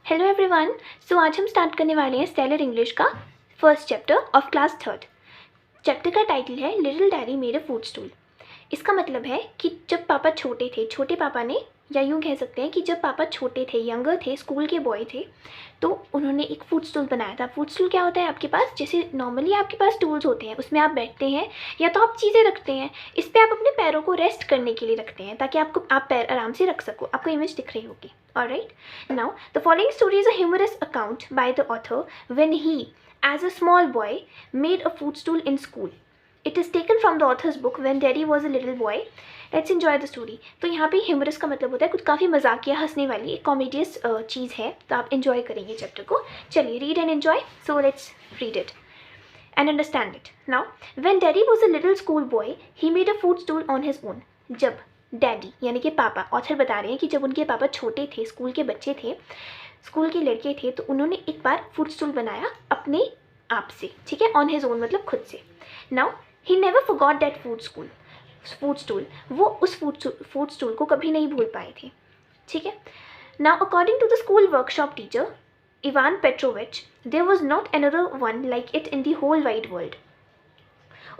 Hello everyone. सो आज हम start करने वाले हैं स्टेलर इंग्लिश का first chapter of class third. Chapter का टाइटल है little Daddy made a food stool. इसका मतलब है कि जब पापा छोटे थे, छोटे पापा ने, या यूँ कह सकते हैं कि जब पापा छोटे थे, यंगर थे, स्कूल के बॉय थे, तो उन्होंने एक फूड स्टूल बनाया था। फूड स्टूल क्या होता है आपके पास, जैसे नॉर्मली आपके पास टूल्स होते हैं, उसमें आप बैठते हैं या तो आप चीज़ें रखते हैं, इस पर आप अपने पैरों को रेस्ट करने के लिए रखते हैं ताकि आप पैर आराम से रख सको। आपको इमेज दिख रही होगी। Alright. Now, the following story is a humorous account by the author when he, as a small boy, made a food stool in school. It is taken from the author's book When Daddy Was a Little Boy. Let's enjoy the story. तो यहाँ पे humorous का मतलब होता है कुछ काफ़ी मजाकिया, हंसने वाली, एक कॉमेडियस चीज़ है, तो आप enjoy करेंगे चैप्टर को। चलिए read and enjoy. So let's read it and understand it. Now, when Daddy was a little school boy, he made a food stool on his own. जब डैडी यानी कि पापा, ऑथर बता रहे हैं कि जब उनके पापा छोटे थे, स्कूल के बच्चे थे, स्कूल के लड़के थे, तो उन्होंने एक बार फूड स्टूल बनाया अपने आप से, ठीक है, ऑन हिज ओन मतलब खुद से। Now he never forgot that food stool, वो उस फूड स्टूल को कभी नहीं भूल पाए थे, ठीक है। Now according to the school workshop teacher Ivan Petrovich, there was not another one like it in the whole wide world.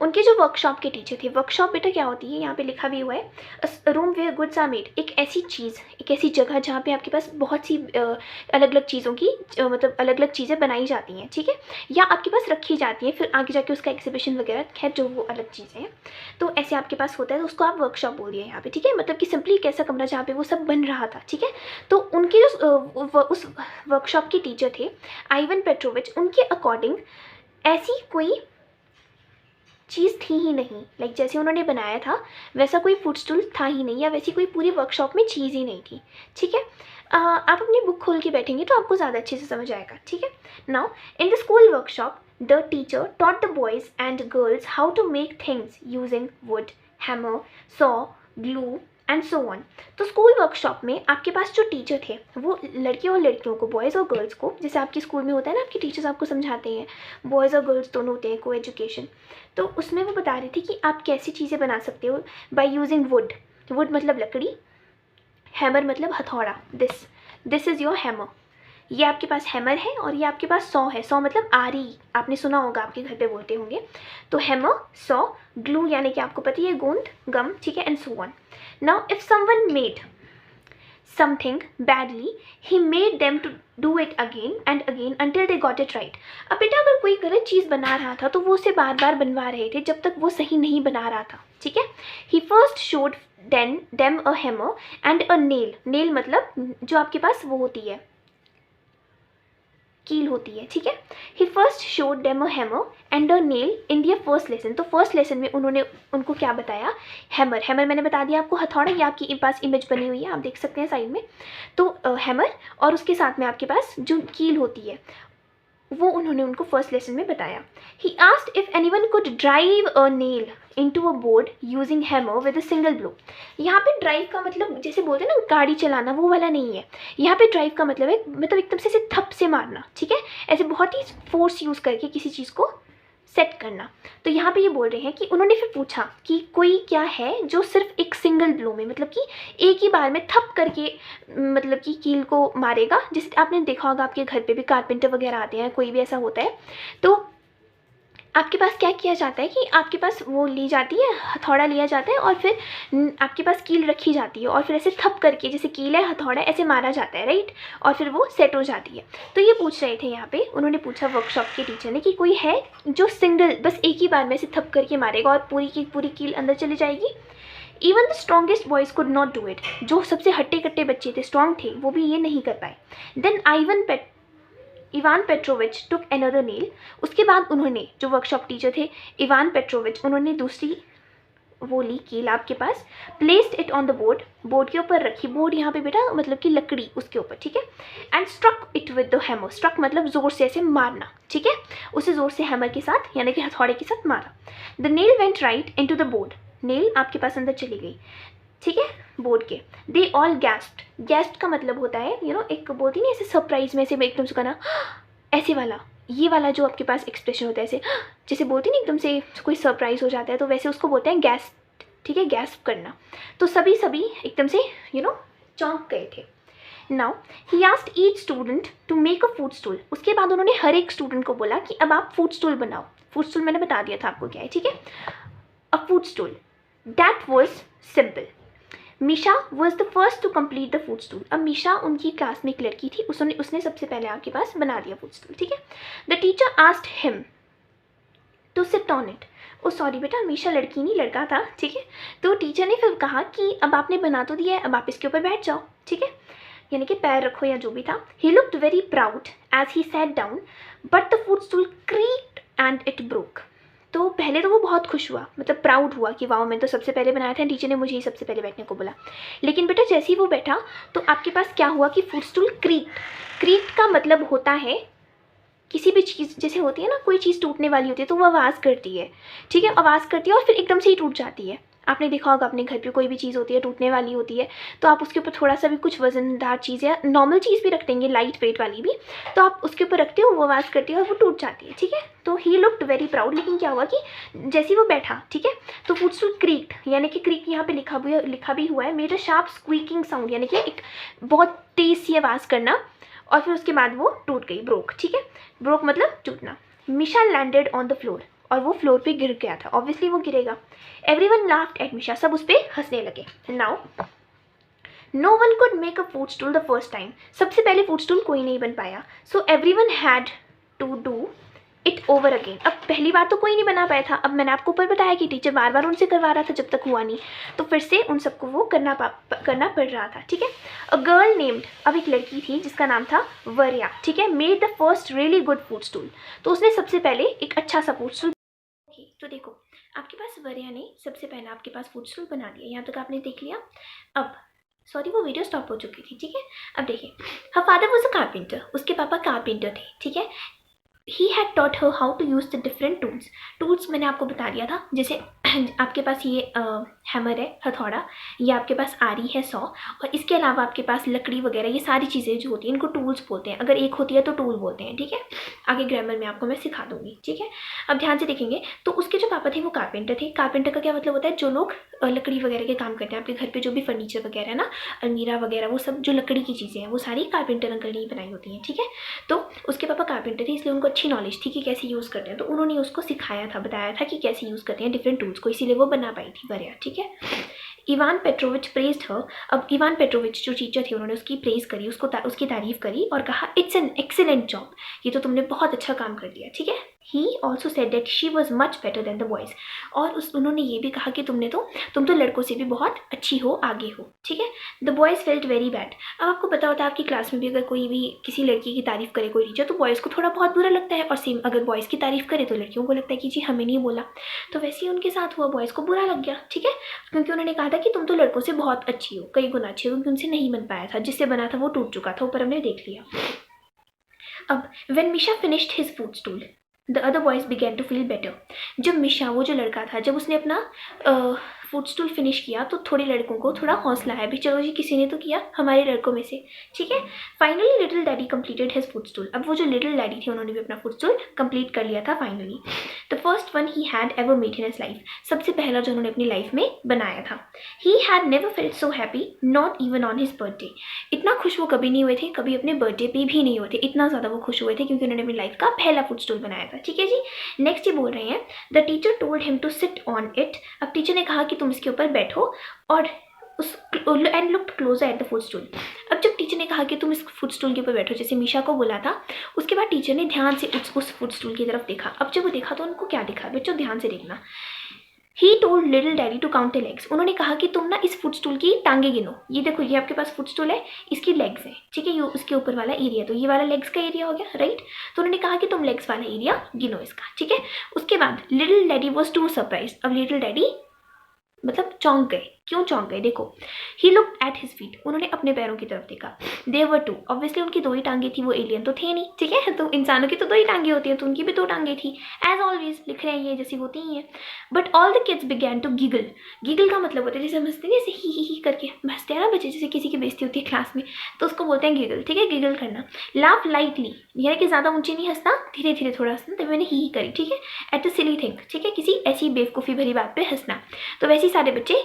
उनके जो वर्कशॉप के टीचर थे, वर्कशॉप बेटा क्या होती है, यहाँ पे लिखा भी हुआ है, a room where goods are made, एक ऐसी चीज़, एक ऐसी जगह जहाँ पे आपके पास बहुत सी अलग अलग चीज़ों की मतलब अलग अलग चीज़ें बनाई जाती हैं, ठीक है, या आपके पास रखी जाती हैं, फिर आगे जाके उसका एग्जीबिशन वगैरह, खैर जो वो अलग चीज़ें हैं, तो ऐसे आपके पास होता है, तो उसको आप वर्कशॉप बोलिए यहाँ पे, ठीक है, मतलब कि सिंपली एक ऐसा कमरा जहाँ पे वो सब बन रहा था, ठीक है। तो उनके जो उस वर्कशॉप के टीचर थे आइवन पेट्रोविच, उनके अकॉर्डिंग ऐसी कोई चीज़ थी ही नहीं, लाइक जैसे उन्होंने बनाया था वैसा कोई फूड स्टूल था ही नहीं, या वैसी कोई पूरी वर्कशॉप में चीज़ ही नहीं थी, ठीक है। आप अपनी बुक खोल के बैठेंगे तो आपको ज़्यादा अच्छे से समझ आएगा, ठीक है। Now in the school workshop the teacher taught the boys and girls how to make things using wood, hammer, saw, glue and so on. तो स्कूल वर्कशॉप में आपके पास जो टीचर थे वो लड़के और लड़कियों को, बॉयज़ और गर्ल्स को, जैसे आपके स्कूल में होता है ना, आपके टीचर्स आपको समझाते हैं, बॉयज़ और गर्ल्स दोनों होते हैं, को एजुकेशन, तो उसमें वो बता रही थी कि आप कैसी चीज़ें बना सकते हो बाय यूजिंग वुड। वुड मतलब लकड़ी, हैमर मतलब हथौड़ा, दिस इज़ योर हैमर, ये आपके पास हैमर है, और ये आपके पास सॉ है, सॉ मतलब आरी, आपने सुना होगा, आपके घर पे बोलते होंगे, तो हैमर, सॉ, ग्लू यानी कि आपको पता है गोंद, गम, ठीक है, and so on. Now if someone made something badly, he made them to do it again and again until they got it right. अब बेटा अगर कोई गलत चीज़ बना रहा था तो वो उसे बार बार बनवा रहे थे जब तक वो सही नहीं बना रहा था, ठीक है। He first showed them a hammer and a nail. nail मतलब जो आपके पास वो होती है, कील होती है, ठीक है। He first showed them a hammer and a nail in their first lesson. तो फर्स्ट लेसन में उन्होंने उनको क्या बताया, हैमर, हैमर मैंने बता दिया आपको, हथौड़ा, ये आपके पास इमेज बनी हुई है, आप देख सकते हैं साइड में, तो हैमर, और उसके साथ में आपके पास जो कील होती है वो उन्होंने उनको फर्स्ट लेसन में बताया। He asked if anyone could drive a nail into a board using hammer with a single blow. यहाँ पे ड्राइव का मतलब जैसे बोलते हैं ना गाड़ी चलाना, वो वाला नहीं है, यहाँ पे ड्राइव का मतलब है मतलब एकदम से थप से मारना, ठीक है, ऐसे बहुत ही फोर्स यूज़ करके किसी चीज़ को सेट करना। तो यहाँ पे ये बोल रहे हैं कि उन्होंने फिर पूछा कि कोई क्या है जो सिर्फ एक सिंगल ब्लो में, मतलब कि एक ही बार में थप करके मतलब कि कील को मारेगा, जैसे आपने देखा होगा आपके घर पे भी कारपेंटर वगैरह आते हैं, कोई भी ऐसा होता है, तो आपके पास क्या किया जाता है कि आपके पास वो ली जाती है, हथौड़ा लिया जाता है, और फिर आपके पास कील रखी जाती है, और फिर ऐसे थप करके, जैसे कील है, हथौड़ा, ऐसे मारा जाता है, राइट, और फिर वो सेट हो जाती है। तो ये पूछ रहे थे यहाँ पे, उन्होंने पूछा वर्कशॉप के टीचर ने कि कोई है जो सिंगल, बस एक ही बार में से थप करके मारेगा और पूरी की पूरी कील अंदर चली जाएगी। Even the strongest boys could not do it, जो सबसे हट्टे कट्टे बच्चे थे, स्ट्रॉन्ग थे, वो भी ये नहीं कर पाए। Then Ivan Petrovich took another nail. उसके बाद उन्होंने, जो वर्कशॉप टीचर थे इवान पेट्रोविच, उन्होंने दूसरी वो ली कील आपके पास, placed it on the board, board के ऊपर रखी, बोर्ड यहाँ पे बेटा मतलब कि लकड़ी, उसके ऊपर, ठीक है, and struck it with the hammer, struck मतलब जोर से ऐसे मारना, ठीक है, उसे जोर से हैमर के साथ यानी कि हथौड़े के साथ मारा। The nail went right in to the board, nail आपके पास अंदर चली गई, ठीक है, बोर्ड के। दे ऑल गैस्प्ड, गैस्प्ड का मतलब होता है एक बोलती नहीं ऐसे सरप्राइज में से एकदम से कहना, ऐसे वाला, ये वाला जो आपके पास एक्सप्रेशन होता है, ऐसे जैसे बोलती नहीं एकदम से कोई सरप्राइज हो जाता है, तो वैसे उसको बोलते हैं गैस्प, ठीक है, गैस्प करना। तो सभी एकदम से चौंक गए थे। Now he asked each student to make a food stool. उसके बाद उन्होंने हर एक स्टूडेंट को बोला कि अब आप फूड स्टूल बनाओ। फूड स्टूल मैंने बता दिया था आपको क्या है, ठीक है। A food stool that was simple. Misha was the first to complete the food stool. अब मीशा उनकी क्लास में एक लड़की थी, उसने सबसे पहले आपके पास बना दिया फूड स्टूल, ठीक है। The teacher asked him to sit on it. Oh sorry बेटा, मीशा लड़की नहीं लड़का था, ठीक है। तो टीचर ने फिर कहा कि अब आपने बना तो दिया है, अब आप इसके ऊपर बैठ जाओ, ठीक है, यानी कि पैर रखो या जो भी था। He looked very proud as he sat down but the food stool creaked and it broke. तो पहले तो वो बहुत खुश हुआ, मतलब प्राउड हुआ कि वाह मैं तो सबसे पहले बनाया था, टीचर ने मुझे ही सबसे पहले बैठने को बोला। लेकिन बेटा जैसे ही वो बैठा तो आपके पास क्या हुआ कि फूड स्टूल क्रीक्ड का मतलब होता है किसी भी चीज़, जैसे होती है ना कोई चीज़ टूटने वाली होती है तो वो आवाज़ करती है, ठीक है, आवाज़ करती है और फिर एकदम से ही टूट जाती है। आपने देखा होगा अपने घर पे कोई भी चीज़ होती है टूटने वाली होती है तो आप उसके ऊपर थोड़ा सा भी कुछ वजनदार चीज़ या नॉर्मल चीज़ भी रख देंगे, लाइट वेट वाली भी, तो आप उसके ऊपर रखते हो, वो आवाज़ करती है और वो टूट जाती है, ठीक है। तो ही लुक्ड वेरी प्राउड। लेकिन क्या हुआ कि जैसे ही वो बैठा, ठीक है, तो फूड स्टूल क्रीक्ड, यानी कि क्रीक यहाँ पे लिखा भी हुआ है, made a sharp squeaking sound, यानी कि एक बहुत तेज़ सी आवाज़ करना, और फिर उसके बाद वो टूट गई, ब्रोक, ठीक है। ब्रोक मतलब टूटना। मिशा लैंडेड ऑन द फ्लोर, और वो फ्लोर पे गिर गया था, ऑब्वियसली वो गिरेगा। एवरीवन लाफ्ड एट मिशा, सब उस पर हंसने लगे। Now no one could make a food stool the first time, सबसे पहले फूड स्टूल कोई नहीं बन पाया। So everyone had to do it over again. अब पहली बार तो कोई नहीं बना पाया था, अब मैंने आपको ऊपर बताया कि टीचर बार बार उनसे करवा रहा था जब तक हुआ नहीं, तो फिर से उन सबको वो करना पड़ रहा था, ठीक है। अ गर्ल नेम्ड, अब एक लड़की थी जिसका नाम था वर्या, ठीक है, made the first really good food stool, तो उसने सबसे पहले एक अच्छा सा फूड स्टूल। तो देखो आपके पास वर्या ने सबसे पहले आपके पास फूड स्टूल बना दिया, यहाँ तक आपने देख लिया। अब सॉरी वो वीडियो स्टॉप हो चुकी थी, ठीक है। अब देखिए, her father was a carpenter, उसके पापा कारपेंटर थे, ठीक है। He had taught her how to use the different tools मैंने आपको बता दिया था, जैसे आपके पास ये हैमर है, हथौड़ा, ये आपके पास आरी है, सौ, और इसके अलावा आपके पास लकड़ी वगैरह, ये सारी चीज़ें जो होती हैं इनको टूल्स बोलते हैं, अगर एक होती है तो टूल बोलते हैं, ठीक है। आगे ग्रामर में आपको मैं सिखा दूंगी, ठीक है। अब ध्यान से देखेंगे तो उसके जो पापा थे वो कारपेंटर थे। कारपेंटर का क्या मतलब होता है, जो लोग लकड़ी वगैरह के काम करते हैं, आपके घर पे जो भी फर्नीचर वगैरह है ना, अलमीरा वगैरह, वो सब जो लकड़ी की चीज़ें हैं वो सारी कारपेंटर अंकल ने ही बनाई होती हैं, ठीक है। तो उसके पापा कारपेंटर थे, इसलिए उनको अच्छी नॉलेज थी कि कैसे यूज़ करते हैं, तो उन्होंने उसको सिखाया था, बताया था कि कैसे यूज़ करते हैं डिफरेंट टूल्स को, इसीलिए वो बना पाई थी वर्या, ठीक है। इवान पेट्रोविच प्रेज्ड हर। अब इवान पेट्रोविच जो टीचर थे उन्होंने उसकी प्रेज करी, उसकी तारीफ करी और कहा इट्स एन एक्सीलेंट जॉब, ये तो तुमने बहुत अच्छा काम कर दिया, ठीक है। He also said that she was much better than the boys, और उन्होंने ये भी कहा कि तुम तो लड़कों से भी बहुत अच्छी हो, आगे हो, ठीक है। The boys felt very bad. अब आपको पता होता है आपकी क्लास में भी अगर कोई भी किसी लड़की की तारीफ करे कोई टीचर, तो बॉयज़ को थोड़ा बहुत बुरा लगता है, और सेम अगर बॉयज़ की तारीफ करे तो लड़कियों को लगता है कि जी हमें नहीं बोला। तो वैसे ही उनके साथ हुआ, बॉयज़ को बुरा लग गया, ठीक है, क्योंकि उन्होंने कहा था कि तुम तो लड़कों से बहुत अच्छी हो, कई गुना अच्छी हो, क्योंकि उनसे नहीं बन पाया था, जिससे बना था वो टूट चुका था, ऊपर हमने देख लिया। अब when Misha finished his food stool the other boys began to feel better. जब मिशा, वो जो लड़का था, जब उसने अपना फूड स्टूल फिनिश किया तो थोड़े लड़कों को थोड़ा हौसला आया भी, चलो जी किसी ने तो किया हमारे लड़कों में से, ठीक है। Finally little daddy completed his food stool. अब वो जो लिटिल डैडी थे उन्होंने भी अपना फूड स्टूल कंप्लीट कर लिया था finally. The first one he had ever made in his life, सबसे पहला जो उन्होंने अपनी लाइफ में बनाया था। He had never felt so happy not even on his birthday. इतना खुश वो कभी नहीं हुए थे, कभी अपने बर्थडे पे भी नहीं हुए थे, इतना ज़्यादा वो खुश हुए थे क्योंकि उन्होंने अपनी लाइफ का पहला फूड स्टूल बनाया था, ठीक है जी। नेक्स्ट ये बोल रहे हैं the teacher told him to sit on it. अब टीचर ने कहा कि तुम इसके ऊपर बैठो और and looked closer at the food stool. अब जब टीचर ने कहा कि तुम इस फूड स्टूल के ऊपर बैठो, जैसे मीशा को बोला था, उसके बाद टीचर ने ध्यान से उस फूड स्टूल की तरफ देखा। अब जब वो देखा तो उनको क्या दिखा, बच्चों ध्यान से देखना। He told little Daddy to count the legs. उन्होंने कहा कि तुम ना इस फूड स्टूल की टांगे गिनो, ये देखो ये आपके पास फूड स्टूल है, इसकी लेग्स है, ठीक है, ये उसके ऊपर वाला एरिया, तो ये वाला लेग्स का एरिया हो गया, राइट। तो उन्होंने कहा कि तुम लेग्स वाला एरिया गिनो इसका, ठीक है। उसके बाद little Daddy was to surprise. अब लिटिल डैडी मतलब चौंक गए। क्यों चौंक गए, देखो, he looked at his feet, उन्होंने अपने पैरों की तरफ देखा। देयर वर टू, ऑब्वियसली उनकी दो ही टांगे थी, वो एलियन तो थे नहीं, ठीक है, तो इंसानों की तो दो ही टांगे होती हैं, तो उनकी भी दो टांगे थी, एज ऑलवेज लिख रहे हैं ये जैसी होती ही हैं। But all the kids began to giggle. Giggle का मतलब होता है जैसे हम हंसते हैं, जैसे ही करके हंसते हैं ना बच्चे, जैसे किसी की बेइज्जती होती है क्लास में, तो उसको बोलते हैं गिगल, ठीक है, गिगल करना। लाफ लाइटली, यानी कि ज़्यादा ऊंचे नहीं हंसना, धीरे धीरे थोड़ा हंसना, तभी मैंने ही करी, ठीक है। एट अ सिली थिंग, ठीक है, किसी ऐसी बेवकूफ़ी भरी बात पर हंसना। तो वैसे ही सारे बच्चे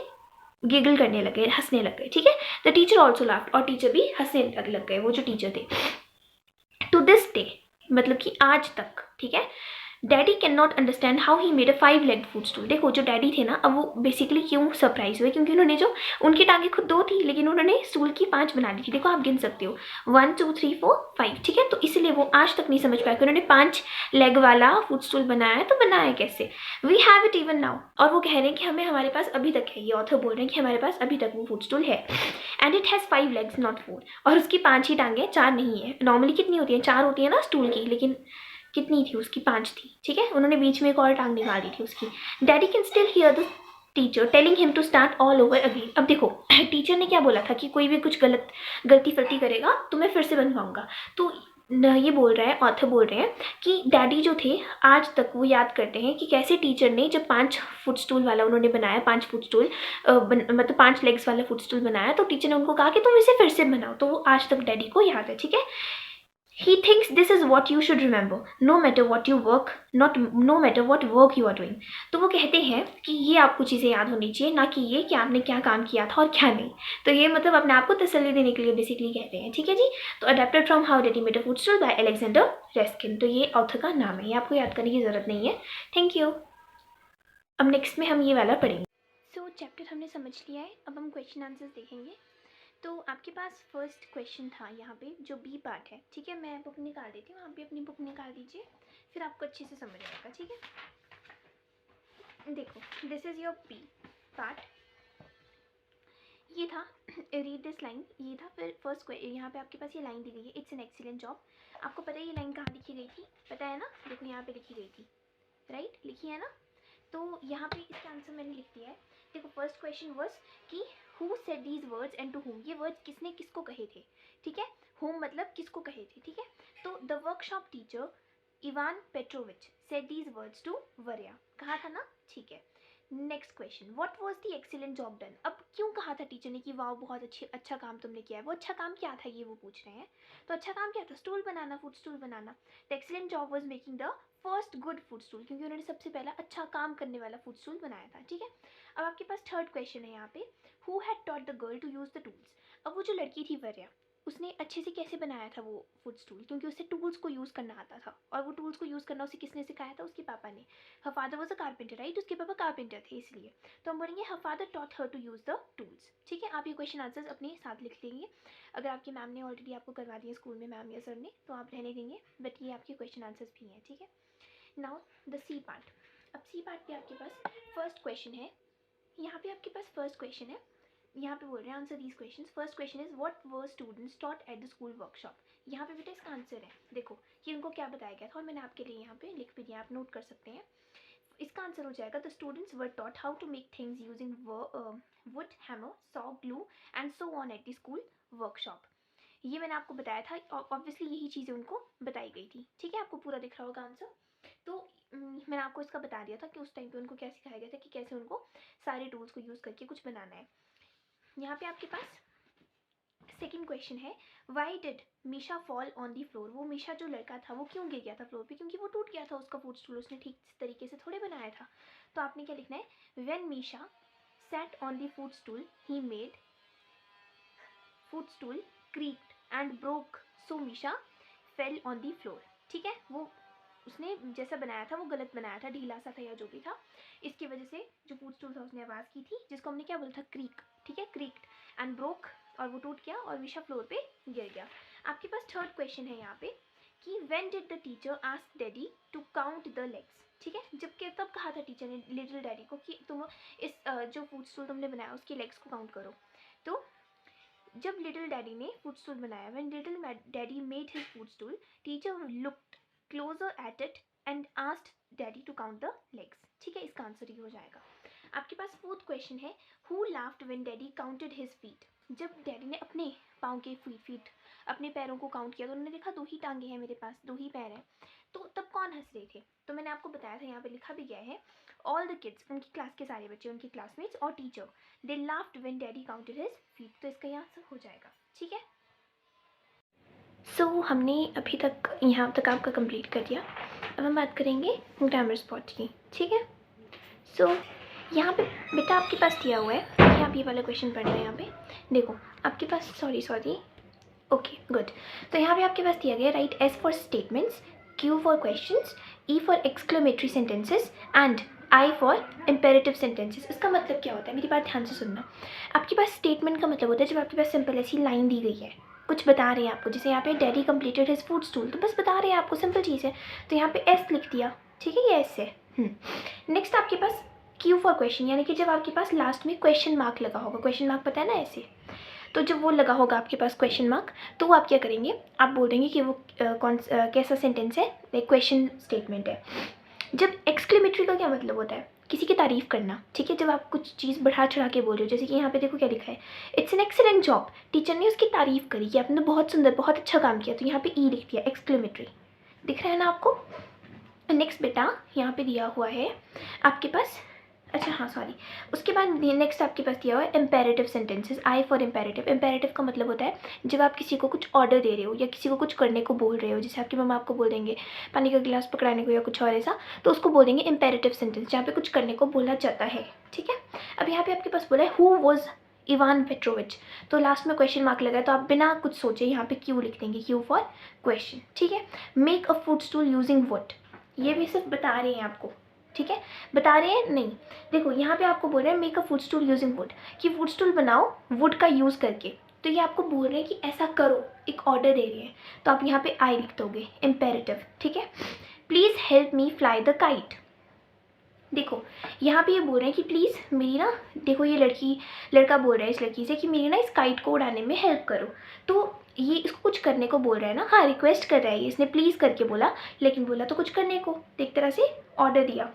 गिगल करने लगे, हंसने लग गए, ठीक है। द टीचर ऑल्सो लाफ्ड, और टीचर भी हंसने लग गए, वो जो टीचर थे। टू दिस डे, मतलब कि आज तक, ठीक है। Daddy can not understand how he made a 5-legged food stool. देखो जो डैडी थे ना, अब वो बेसिकली क्यों सरप्राइज हुए, क्योंकि उन्होंने जो, उनकी टांगे खुद 2 थी लेकिन उन्होंने स्टूल की 5 बना दी थी। देखो आप गिन सकते हो 1 2 3 4 5, ठीक है। तो इसलिए वो आज तक नहीं समझ पाया कि उन्होंने 5 लेग वाला फूड स्टूल बनाया है, तो बनाया कैसे। We have it even now, और वो कह रहे हैं कि हमें, हमारे पास अभी तक है, ये ऑथर बोल रहे हैं कि हमारे पास अभी तक वो फूड स्टूल है। And it has 5 legs not 4, और उसकी 5 ही टांगे, 4 नहीं है। नॉर्मली कितनी होती है, 4 होती है ना स्टूल की, लेकिन कितनी थी उसकी, 5 थी, ठीक है। उन्होंने बीच में एक और टांग निकाल दी थी उसकी। Daddy can still hear the teacher telling him to start all over again. अब देखो टीचर ने क्या बोला था कि कोई भी कुछ गलती फलती करेगा तो मैं फिर से बनवाऊंगा। तो ये बोल रहा है, ऑथर बोल रहे हैं कि डैडी जो थे आज तक वो याद करते हैं कि कैसे टीचर ने जब 5 फुट स्टूल वाला उन्होंने बनाया, 5 फुट स्टूल मतलब 5 लेग्स वाला फुट स्टूल बनाया, तो टीचर ने उनको कहा कि तुम इसे फिर से बनाओ। तो वो आज तक डैडी को याद है, ठीक है। He thinks this is what you should remember, no matter what you work, no matter what work you are doing. तो वो कहते हैं कि ये आपको चीज़ें याद होनी चाहिए, ना कि ये कि आपने क्या काम किया था और क्या नहीं। तो ये मतलब अपने आप को तसल्ली देने के लिए बेसिकली कहते हैं, ठीक है जी। तो adapted from how daddy made a food stool by Alexander Reskin. तो ये ऑथर का नाम है, ये आपको याद करने की ज़रूरत नहीं है। Thank you. अब नेक्स्ट में हम ये वाला पढ़ेंगे। सो चैप्टर हमने समझ लिया है, अब हम क्वेश्चन आंसर्स देखेंगे। तो आपके पास फर्स्ट क्वेश्चन था यहाँ पे, जो बी पार्ट है, ठीक है। मैं बुक निकाल देती हूँ, आप भी अपनी बुक निकाल दीजिए, फिर आपको अच्छे से समझ आएगा, ठीक है। देखो this is your B part, ये था रीड दिस लाइन, ये था। फिर फर्स्ट यहाँ पे आपके पास ये लाइन दी गई है, इट्स एन एक्सीलेंट जॉब। आपको पता है ये लाइन कहाँ लिखी गई थी, पता है ना, देखो यहाँ पे लिखी गई थी, राइट, लिखी है ना। तो यहाँ पे इसका आंसर मैंने लिख दिया है। देखो फर्स्ट क्वेश्चन वाज कि who said these words and to whom, ये वर्ड्स किसने किसको कहे थे, ठीक है। हुम मतलब किसको कहे थे, ठीक है। तो the workshop teacher Ivan Petrovich said these words to Varya, कहा था ना, ठीक है। Next question, what was the excellent job done. अब क्यों कहा था टीचर ने कि वाह बहुत अच्छा काम तुमने किया है, वो अच्छा काम क्या था ये वो पूछ रहे हैं। तो अच्छा काम क्या था, stool banana, food stool banana. The excellent job was making the first good food stool, क्योंकि उन्होंने सबसे पहला अच्छा काम करने वाला फूड स्टूल बनाया था, ठीक है। अब आपके पास थर्ड क्वेश्चन है यहाँ पे, who had taught the girl to use the tools. अब वो जो लड़की थी वर्या, उसने अच्छे से कैसे बनाया था वो फूड स्टूल, क्योंकि उसे टूल्स को यूज़ करना आता था, और वो टूल्स को यूज़ करना उसे किसने सिखाया था, उसके पापा ने। Her father was a carpenter, right, उसके पापा कारपेंटर थे इसलिए। तो हम बोलेंगे her father taught her to use the tools, ठीक है। आप ये क्वेश्चन आंसर्स अपने साथ लिख लेंगे। अगर आपकी मैम ने ऑलरेडी आपको करवा दिया स्कूल में, मैम या सर ने, तो आप रहने देंगे, बट ये आपके क्वेश्चन आंसर्स भी हैं, ठीक है। Now the C part. अब सी पार्ट पे आपके पास फर्स्ट क्वेश्चन है, यहाँ पे आपके पास फर्स्ट क्वेश्चन है, यहाँ पे बोल रहे हैं answer these questions. First question is what were students taught at the school workshop. यहाँ पे बेटा इसका आंसर है, देखो कि उनको क्या बताया गया था, और मैंने आपके लिए यहाँ पे लिख भी दिया, आप नोट कर सकते हैं। इसका आंसर हो जाएगा the students were taught how to make things using wood, hammer, saw, glue and so on at the school workshop. ये मैंने आपको बताया था, ऑब्वियसली यही चीज़ें उनको बताई गई थी, ठीक है। आपको पूरा दिख रहा होगा आंसर। तो मैंने आपको इसका बता दिया था कि उस टाइम पे उनको क्या सिखाया गया था, कि कैसे उनको सारे टूल्स को यूज़ करके कुछ बनाना है। यहाँ पे आपके पास सेकेंड क्वेश्चन है, why did Misha fall on the floor. वो मीशा जो लड़का था वो क्यों गिर गया था फ्लोर पे, क्योंकि वो टूट गया था उसका फूड स्टूल, उसने ठीक तरीके से थोड़े बनाया था। तो आपने क्या लिखना है, when Misha sat on the foot stool he made foot stool creaked and broke, so Misha fell on the floor, ठीक है। वो उसने जैसा बनाया था वो गलत बनाया था, ढीला सा था या जो भी था, इसकी वजह से जो फूड स्टूल था उसने आवाज़ की थी, जिसको हमने क्या बोला था, क्रीक, ठीक है, क्रीक्ड एंड ब्रोक, और वो टूट गया और मीशा फ्लोर पे गिर गया। आपके पास थर्ड क्वेश्चन है यहाँ पे कि when did the teacher ask Daddy to count the legs, ठीक है। जबकि तब कहा था टीचर ने लिटिल डैडी को कि तुम इस जो फूड स्टूल तुमने बनाया उसकी लेग्स को काउंट करो। तो जब लिटिल डैडी ने फूड स्टूल बनाया, when little Daddy made his food stool, teacher looked closer at it and asked Daddy to count the legs, ठीक है। इसका आंसर ये हो जाएगा। आपके पास फोर्थ क्वेश्चन है, who laughed when Daddy counted his feet. जब डैडी ने अपने पाँव के फीट अपने पैरों को काउंट किया तो उन्होंने देखा 2 ही टांगे हैं मेरे पास, 2 ही पैर हैं, तो तब कौन हंस रहे थे। तो मैंने आपको बताया था, यहाँ पे लिखा भी गया है, ऑल द किड्स, उनकी क्लास के सारे बच्चे, उनके क्लासमेट्स और teacher, they laughed when Daddy counted his feet. तो इसका यहाँ आंसर हो जाएगा, ठीक है। सो हमने अभी तक यहाँ तक आपका कंप्लीट कर दिया। अब हम बात करेंगे ग्रामर स्पॉट की, ठीक है। सो यहाँ पे बेटा आपके पास दिया हुआ है, देखिए आप ये वाला क्वेश्चन पढ़ रहे हैं यहाँ पे। देखो आपके पास सॉरी ओके गुड। तो यहाँ पे आपके पास दिया गया right S for statements, Q for questions, E for exclamatory sentences and I for imperative sentences. इसका मतलब क्या होता है, मेरी बात ध्यान से सुनना। आपके पास स्टेटमेंट का मतलब होता है जब आपके पास सिंपल ऐसी लाइन दी गई है, कुछ बता रहे हैं आपको, जैसे यहाँ पे daddy completed his food stool, तो बस बता रहे हैं आपको, सिंपल चीज़ है। तो यहाँ पे एस लिख दिया, ठीक है, ये एस है। नेक्स्ट आपके पास क्यू फॉर क्वेश्चन, यानी कि जब आपके पास लास्ट में क्वेश्चन मार्क लगा होगा, क्वेश्चन मार्क पता है ना ऐसे, तो जब वो लगा होगा आपके पास क्वेश्चन मार्क, तो वो आप क्या करेंगे, आप बोल देंगे कि वो कैसा सेंटेंस है, एक क्वेश्चन स्टेटमेंट है। जब एक्सक्लेमेटरी का क्या मतलब होता है, किसी की तारीफ़ करना, ठीक है, जब आप कुछ चीज़ बढ़ा चढ़ा के बोल रहे हो, जैसे कि यहाँ पे देखो क्या लिखा है, it's an excellent job, teacher ने उसकी तारीफ़ करी कि आपने बहुत सुंदर, बहुत अच्छा काम किया, तो यहाँ पे ई लिख दिया, एक्सक्लेमेटरी। दिख रहा है ना आपको। नेक्स्ट बेटा यहाँ पे दिया हुआ है आपके पास, अच्छा हाँ सॉरी, उसके बाद नेक्स्ट आपके पास दिया हुआ है imperative sentences, I for imperative. Imperative का मतलब होता है जब आप किसी को कुछ ऑर्डर दे रहे हो या किसी को कुछ करने को बोल रहे हो, जैसे आपकी मम्मा आपको बोल देंगे पानी का गिलास पकड़ाने को या कुछ और ऐसा, तो उसको बोल देंगे इम्पेरेटिव सेंटेंस, जहाँ पे कुछ करने को बोला जाता है, ठीक है। अब यहाँ पे आपके पास बोला है हु वॉज इवान पेट्रोविच, तो लास्ट में क्वेश्चन मार्क लगा है, तो आप बिना कुछ सोचे यहाँ पे क्यू लिख देंगे, क्यू फॉर क्वेश्चन, ठीक है। Make a food stool using would, ये भी सिर्फ बता रहे हैं आपको, ठीक है, बता रहे हैं नहीं। देखो यहाँ पे आपको बोल रहे हैं make a food stool using would, कि फूड स्टूल बनाओ वुड का यूज़ करके, तो ये आपको बोल रहे हैं कि ऐसा करो, एक ऑर्डर दे रहे हैं, तो आप यहाँ पे आई लिख दोगे, इम्पेरेटिव, ठीक है। Please help me fly the kite, देखो यहाँ पे ये बोल रहे हैं कि प्लीज़ मेरी ना, देखो ये लड़का बोल रहा है इस लड़की से कि मेरी ना इस काइट को उड़ाने में हेल्प करो, तो ये इसको कुछ करने को बोल रहा है ना, हाँ रिक्वेस्ट कर रहा है, इसने प्लीज़ करके बोला, लेकिन बोला तो कुछ करने को, एक तरह से ऑर्डर दिया,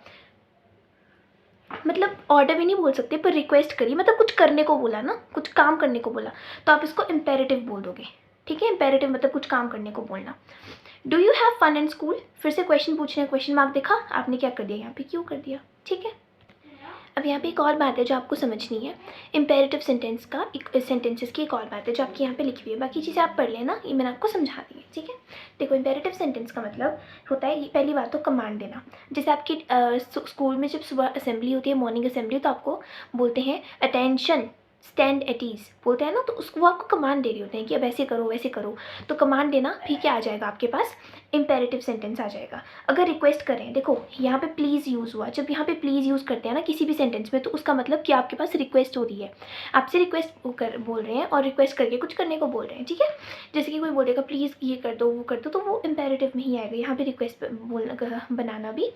मतलब ऑर्डर भी नहीं बोल सकते पर रिक्वेस्ट करी, मतलब कुछ करने को बोला ना, कुछ काम करने को बोला, तो आप इसको इम्पेरेटिव बोल दोगे, ठीक है। इम्पेरेटिव मतलब कुछ काम करने को बोलना। Do you have fun in school, फिर से क्वेश्चन पूछ रहे हैं, क्वेश्चन मार्क देखा आपने, क्या कर दिया यहाँ पे, क्यों कर दिया, ठीक है। अब यहाँ पे एक और बात है जो आपको समझनी है, इम्पेरेटिव सेंटेंस का एक सेंटेंसेस की एक और बात है जो आपकी यहाँ पे लिखी हुई है, बाकी चीज़ें आप पढ़ लेना, ये मैंने आपको समझा दी है, ठीक है। देखो इम्पेरेटिव सेंटेंस का मतलब होता है, ये पहली बात तो कमांड देना, जैसे आपकी स्कूल में जब सुबह असेंबली होती है, मॉर्निंग असेंबली, तो आपको बोलते हैं अटेंशन स्टैंड एट ईज बोलते हैं ना, तो उसको वो आपको कमांड दे रहे होते हैं कि अब ऐसे करो वैसे करो, तो कमांड देना भी क्या आ जाएगा आपके पास, इम्पेरेटिव सेंटेंस आ जाएगा। अगर रिक्वेस्ट करें, देखो यहाँ पे प्लीज़ यूज़ हुआ, जब यहाँ पे प्लीज़ यूज़ करते हैं ना किसी भी सेंटेंस में, तो उसका मतलब कि आपके पास रिक्वेस्ट हो रही है, आपसे रिक्वेस्ट बोल रहे हैं और रिक्वेस्ट करके कुछ करने को बोल रहे हैं, ठीक है। जैसे कि कोई बोलेगा प्लीज़ ये कर दो वो कर दो, तो वो इम्पेरेटिव में ही आएगा। यहाँ पे रिक्वेस्ट बोलना बनाना भी,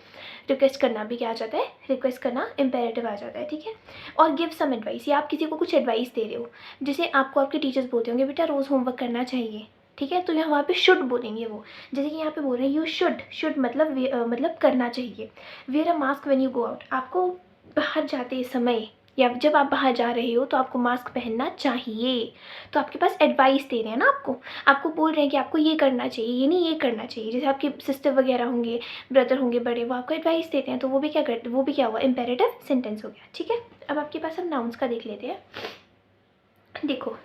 रिक्वेस्ट करना भी क्या आ जाता है, रिक्वेस्ट करना इम्पेरेटिव आ जाता है, ठीक है। और गिव सम एडवाइस, या आप किसी को कुछ एडवाइस दे रहे हो, जैसे आपको आपके टीचर्स बोलते होंगे बेटा रोज़ होमवर्क करना चाहिए, ठीक है, तो यहाँ वहाँ पे शुड बोलेंगे वो, जैसे कि यहाँ पे बोल रहे हैं यू शुड मतलब करना चाहिए। Wear a mask when you go out, आपको बाहर जाते समय या जब आप बाहर जा रहे हो तो आपको मास्क पहनना चाहिए, तो आपके पास एडवाइस दे रहे हैं ना, आपको बोल रहे हैं कि आपको ये करना चाहिए, ये नहीं ये करना चाहिए। जैसे आपके सिस्टर वगैरह होंगे, ब्रदर होंगे बड़े, वो आपको एडवाइस देते हैं, तो वो भी क्या करते, वो भी क्या हुआ, इम्पेरेटिव सेंटेंस हो गया, ठीक है। अब आपके पास हम नाउन्स का देख लेते हैं। देखो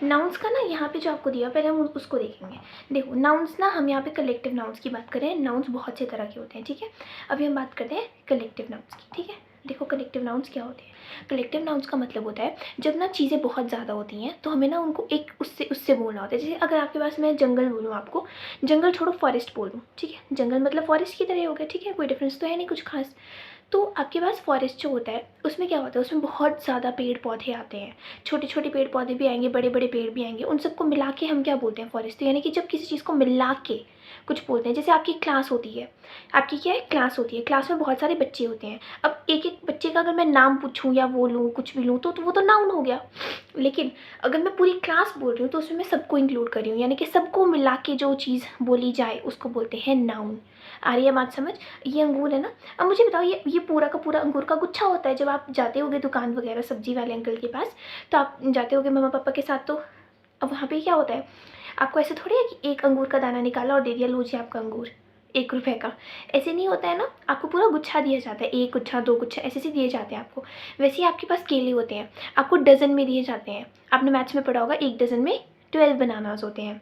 नाउन्स का ना यहाँ पे जो आपको दिया, पहले हम उसको देखेंगे। देखो नाउन्स ना, हम यहाँ पे कलेक्टिव नाउन्स की बात करें, नाउन्स बहुत से तरह के होते हैं, ठीक है। अभी हम बात करते हैं कलेक्टिव नाउन्स की, ठीक है। देखो कलेक्टिव नाउन्स क्या होते हैं, कलेक्टिव नाउन्स का मतलब होता है जब ना चीज़ें बहुत ज़्यादा होती हैं तो हमें ना उनको एक उससे बोलना होता है। जैसे अगर आपके पास मैं जंगल बोलूँ, आपको जंगल छोड़ो फॉरेस्ट बोलूँ, ठीक है, जंगल मतलब फॉरेस्ट की तरह हो गया, ठीक है, कोई डिफरेंस तो है नहीं कुछ खास। तो आपके पास फॉरेस्ट जो होता है उसमें क्या होता है, उसमें बहुत ज़्यादा पेड़ पौधे आते हैं, छोटे छोटे पेड़ पौधे भी आएंगे, बड़े बड़े पेड़ भी आएंगे, उन सबको मिला के हम क्या बोलते हैं, फॉरेस्ट। तो यानी कि जब किसी चीज़ को मिला के कुछ बोलते हैं, जैसे आपकी क्लास होती है, आपकी क्या है क्लास होती है, क्लास में बहुत सारे बच्चे होते हैं, अब एक एक बच्चे का अगर मैं नाम पूछूं या वो लूँ कुछ भी लूँ तो वो तो नाउन हो गया। लेकिन अगर मैं पूरी क्लास बोल रही हूँ तो उसमें मैं सबको इंक्लूड कर रही हूँ, यानी कि सबको मिला के जो चीज़ बोली जाए उसको बोलते हैं नाउन। आ रही है बात समझ, ये अंगूर है ना, अब मुझे बताओ ये पूरा का पूरा अंगूर का गुच्छा होता है। जब आप जाते होगे दुकान वगैरह सब्जी वाले अंकल के पास, तो आप जाते होगे मम्मा पापा के साथ, तो अब वहाँ पे क्या होता है, आपको ऐसे थोड़ी है कि एक अंगूर का दाना निकाला और दे दिया, लो जी आपका अंगूर 1 रुपये का, ऐसे नहीं होता है ना, आपको पूरा गुच्छा दिया जाता है, 1 गुच्छा 2 गुच्छा ऐसे दिए जाते हैं आपको। वैसे ही आपके पास केले होते हैं, आपको डज़न में दिए जाते हैं। आपने मैथ्स में पढ़ा होगा 1 डज़न में 12 बनानास होते हैं,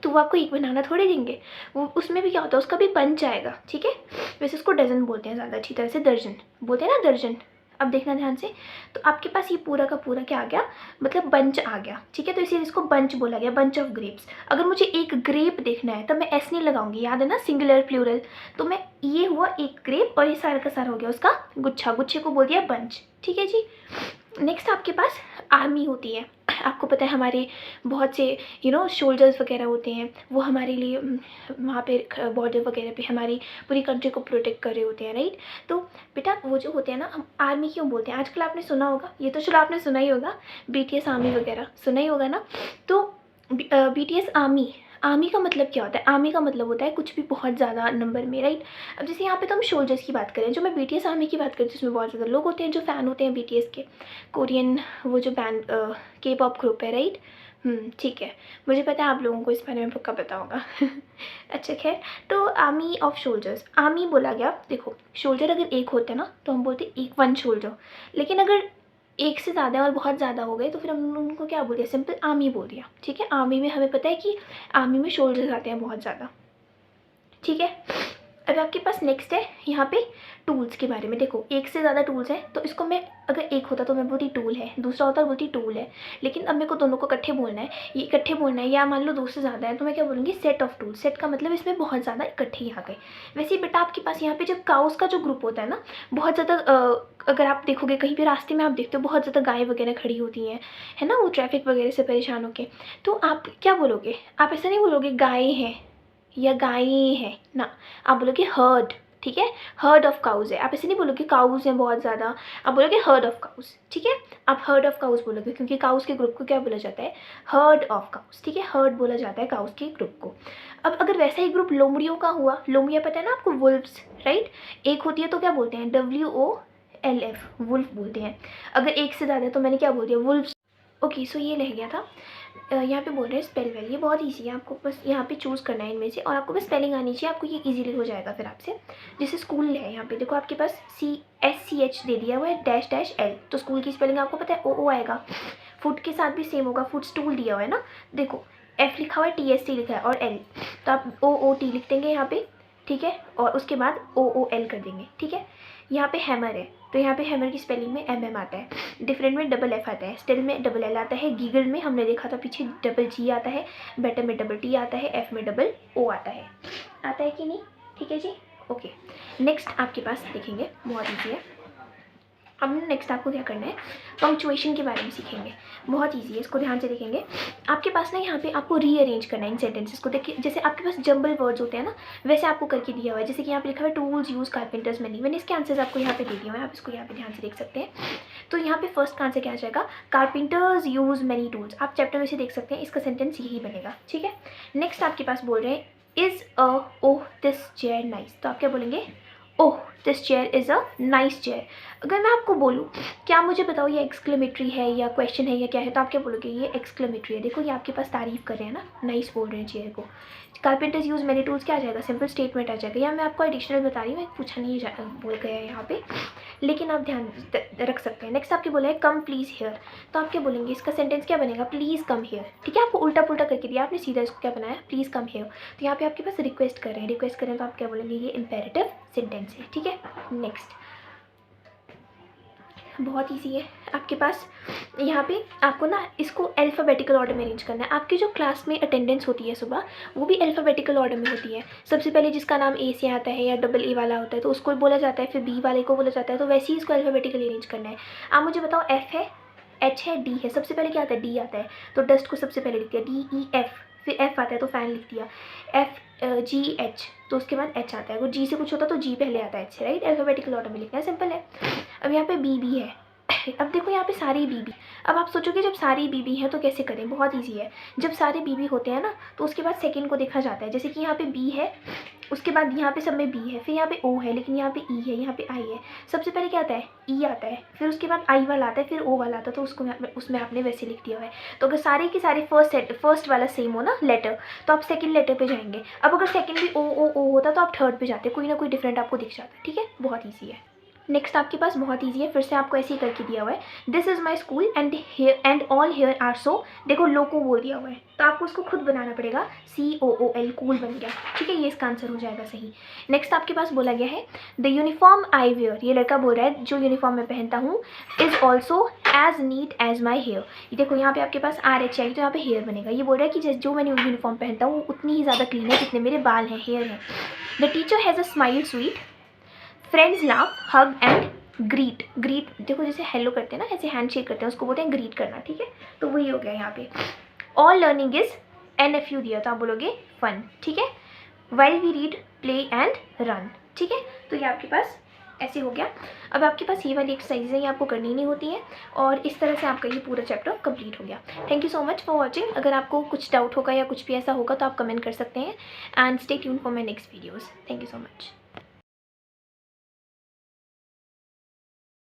तो वो आपको 1 बनाना थोड़े देंगे, वो उसमें भी क्या होता है, उसका भी पंच आएगा, ठीक है। वैसे उसको डज़न बोलते हैं ज़्यादा अच्छी तरह से, दर्जन बोलते हैं ना, दर्जन। अब देखना ध्यान से, तो आपके पास ये पूरा का पूरा क्या आ गया, मतलब बंच आ गया, ठीक है। तो इसीलिए इसको बंच बोला गया, बंच ऑफ ग्रेप्स। अगर मुझे एक ग्रेप देखना है तब मैं एस नहीं लगाऊंगी, याद है ना, सिंगुलर प्लूरल। तो मैं, ये हुआ एक ग्रेप और ये सारा का सारा हो गया उसका गुच्छा, गुच्छे को बोल दिया बंच, ठीक है जी। नेक्स्ट आपके पास आर्मी होती है। आपको पता है हमारे बहुत से सोल्जर्स वगैरह होते हैं, वो हमारे लिए वहाँ पे बॉर्डर वगैरह पे हमारी पूरी कंट्री को प्रोटेक्ट कर रहे होते हैं, राइट। तो बेटा वो जो होते हैं ना, हम आर्मी क्यों बोलते हैं, आजकल आपने सुना होगा, ये तो चलो आपने सुना ही होगा, BTS आर्मी वगैरह सुना ही होगा ना। तो BTS आर्मी, आर्मी का मतलब क्या होता है, आर्मी का मतलब होता है कुछ भी बहुत ज़्यादा नंबर में, राइट। अब जैसे यहाँ पे तो हम सोल्जर्स की बात करें, जो मैं BTS आर्मी की बात करें जिसमें बहुत ज़्यादा लोग होते हैं जो फ़ैन होते हैं BTS के, कोरियन वो जो बैंड K-pop ग्रुप है, राइट। ठीक है, मुझे पता है आप लोगों को इस बारे में पक्का पता होगा। अच्छा खैर, तो आर्मी ऑफ सोल्जर्स, आर्मी बोला गया, देखो सोल्जर अगर एक होता है ना तो हम बोलते हैं एक वन सोल्जर, लेकिन अगर एक से ज़्यादा और बहुत ज़्यादा हो गए तो फिर हमने उनको क्या बोल दिया, सिंपल आर्मी बोल दिया, ठीक है। आर्मी में हमें पता है कि आर्मी में सोल्जर्स आते हैं बहुत ज़्यादा, ठीक है। अब आपके पास नेक्स्ट है यहाँ पे टूल्स के बारे में। देखो एक से ज़्यादा टूल्स हैं, तो इसको मैं, अगर एक होता तो मैं बोलती टूल है, दूसरा होता बोलती टूल है, लेकिन अब मेरे को दोनों को इकट्ठे बोलना है, ये इकट्ठे बोलना है, या मान लो दो से ज़्यादा है तो मैं क्या बोलूँगी, सेट ऑफ टूल्स। सेट का मतलब इसमें बहुत ज़्यादा इकट्ठे ही आ गए। वैसे ही बेटा आपके पास यहाँ पे जब काउस का जो ग्रुप होता है ना, बहुत ज़्यादा अगर आप देखोगे कहीं भी रास्ते में आप देखते हो बहुत ज़्यादा गाय वगैरह खड़ी होती हैं, है ना, वो ट्रैफिक वगैरह से परेशान होके, तो आप क्या बोलोगे, आप ऐसा नहीं बोलोगे गाय हैं या गाय है ना, आप बोलोगे हर्ड, ठीक है। हर्ड ऑफ काउज है, आप ऐसे नहीं बोलोगे काउज हैं बहुत ज़्यादा, आप बोलोगे हर्ड ऑफ काउज, ठीक है। आप हर्ड ऑफ काउज बोलोगे क्योंकि काउज के ग्रुप को क्या बोला जाता है, हर्ड ऑफ काउज, ठीक है। हर्ड बोला जाता है काउज के ग्रुप को। अब अगर वैसा ही ग्रुप लोमड़ियों का हुआ, लोमड़ियाँ पता है ना आपको, वुल्व्स, राइट। एक होती है तो क्या बोलते हैं, WOLF, वुल्फ बोलते हैं। अगर एक से ज़्यादा है तो मैंने क्या बोल दिया, वुल्व्स। ओके, सो ये रह गया था। यहाँ पे बोल रहे हैं स्पेल वेल, ये बहुत इजी है, आपको बस यहाँ पे चूज़ करना है इनमें से, और आपको बस स्पेलिंग आनी चाहिए, आपको ये इजीली हो जाएगा फिर आपसे। जैसे स्कूल है, यहाँ पे देखो आपके पास SCH दे दिया हुआ है, -L, तो स्कूल की स्पेलिंग आपको पता है OO आएगा। फुट के साथ भी सेम होगा, फुट स्टूल दिया हुआ है ना, देखो F लिखा हुआ है, TST लिखा है और L, तो आप OOT लिख देंगे यहाँ पे, ठीक है, और उसके बाद OOL कर देंगे, ठीक है। यहाँ पे हैमर है, तो यहाँ पे हैमर की स्पेलिंग में MM आता है, डिफरेंट में डबल F आता है, स्टिल में डबल L आता है, गीगल में हमने देखा था पीछे डबल G आता है, बेटर में डबल T आता है, F में डबल O आता है कि नहीं, ठीक है जी। ओके, नेक्स्ट आपके पास देखेंगे, बहुत ईजी है। अब नेक्स्ट आपको क्या करना है, पंक्चुएशन के बारे में सीखेंगे, बहुत इजी है, इसको ध्यान से देखेंगे। आपके पास ना यहाँ पे आपको रीअरेंज करना है इन सेंटेंसेस को। देखिए जैसे आपके पास जंबल वर्ड्स होते हैं ना, वैसे आपको करके दिया हुआ है। जैसे कि यहाँ पे लिखा हुआ है टूल्स यूज कारपेंटर्स मैनी, मैंने इसके आंसर्स आपको यहाँ पे दे दिए हुए हैं, आप इसको यहाँ पे ध्यान से देख सकते हैं। तो यहाँ पे फर्स्ट का आंसर क्या आ जाएगा, कारपेंटर्स यूज मैनी टूल्स, आप चैप्टर में से देख सकते हैं, इसका सेंटेंस यही बनेगा, ठीक है। नेक्स्ट आपके पास बोल रहे हैं is oh this chair nice, तो आप क्या बोलेंगे, oh this chair is a nice chair. अगर मैं आपको बोलूँ, क्या मुझे बताओ ये एक्सक्लेमेटरी है या क्वेश्चन है या क्या है, तो आप क्या बोलोगे, ये एक्सक्लेमेटरी है। देखो ये आपके पास तारीफ कर रहे हैं ना, नाइस बोल रहे हैं चेयर को। कारपेंटर्स यूज मैनी टूल्स क्या आ जाएगा, सिंपल स्टेटमेंट आ जाएगा। या मैं आपको एडिशनल बता रही हूँ, पूछा नहीं बोल गया है यहाँ पे, लेकिन आप ध्यान रख सकते हैं। नेक्स्ट आपके बोला है कम प्लीज़ हेयर, तो आप क्या बोलेंगे, इसका सेंटेंस क्या बनेगा, प्लीज़ कम हेयर, ठीक है। आपको उल्टा पुल्टा करके दिया, आपने सीधा इसको क्या बनाया, प्लीज़ कम हेयर। तो यहाँ पे आपके पास रिक्वेस्ट कर रहे हैं, रिक्वेस्ट करें तो आप क्या बोलेंगे, ये इम्पेरेटिव सेंटेंस है, ठीक है। नेक्स्ट बहुत इजी है आपके पास, यहाँ पे आपको ना इसको अल्फ़ाबेटिकल ऑर्डर में अरेंज करना है। आपकी जो क्लास में अटेंडेंस होती है सुबह, वो भी अल्फ़ाबेटिकल ऑर्डर में होती है। सबसे पहले जिसका नाम A से आता है या डबल A वाला होता है तो उसको बोला जाता है, फिर B वाले को बोला जाता है, तो वैसे ही इसको अल्फ़ाबेटिकली अरेंज करना है। आप मुझे बताओ, F है, H है, D है, सबसे पहले क्या आता है, D आता है, तो डस्ट को सबसे पहले लिख दिया DEF, फिर F आता है तो फ़ैन लिख दिया, FGH, तो उसके बाद H आता है। वो G से कुछ होता तो G पहले आता है H से, राइट। अल्फ़ाबेटिकल ऑर्डर में लिखना है, सिंपल है। अब यहाँ पे BB है, अब देखो यहाँ पे सारी BB, अब आप सोचोगे जब सारी BB है तो कैसे करें, बहुत इजी है। जब सारे BB होते हैं ना तो उसके बाद सेकंड को देखा जाता है। जैसे कि यहाँ पे B है, उसके बाद यहाँ पे सब में B है, फिर यहाँ पे O है, लेकिन यहाँ पे E है, यहाँ पे I है। सबसे पहले क्या आता है, E आता है, फिर उसके बाद I वाला आता है, फिर O वाला आता है, तो उसको उसमें आपने वैसे लिख दिया हुआ है। तो अगर सारे के सारे फर्स्ट वाला सेम हो ना लेटर, तो आप सेकंड लेटर पे जाएंगे। अब अगर सेकंड भी O होता तो आप थर्ड पे जाते, कोई ना कोई डिफरेंट आपको दिख जाता है, ठीक है। बहुत ईजी है। नेक्स्ट आपके पास बहुत ईजी है, फिर से आपको ऐसे ही करके दिया हुआ है, this is my school and all here are so, देखो लो को बोल दिया हुआ है तो आपको उसको खुद बनाना पड़ेगा, COOL, कूल बन गया, ठीक है, ये इसका आंसर हो जाएगा सही। नेक्स्ट आपके पास बोला गया है द यूनिफॉर्म आई वेयर, ये लड़का बोल रहा है जो यूनिफॉर्म मैं पहनता हूँ, is also as neat as my hair, ये देखो यहाँ पे आपके पास RH आई तो यहाँ पे हेयर बनेगा, ये बोल रहा है कि जो मैंने यूनिफॉर्म पहनता हूँ उतनी ही ज़्यादा क्लीन है जितने मेरे बाल हैं, हेयर हैं। The teacher has a smile sweet, friends laugh, hug and greet, greet देखो जैसे हेलो करते हैं ना, ऐसे हैंड शेक करते हैं उसको बोलते हैं ग्रीट करना, ठीक है, तो वही हो गया यहाँ पे। ऑल लर्निंग इज NFU दिया तो आप बोलोगे फन, ठीक है, while we read, play and run, ठीक है, तो ये आपके पास ऐसे हो गया। अब आपके पास ये वाली एक्सरसाइजें ये आपको करनी नहीं होती हैं और इस तरह से आपका ये पूरा चैप्टर कंप्लीट हो गया। Thank you so much for watching. अगर आपको कुछ डाउट होगा या कुछ भी ऐसा होगा तो आप कमेंट कर सकते हैं and stay tune for my next videos. Thank you so much.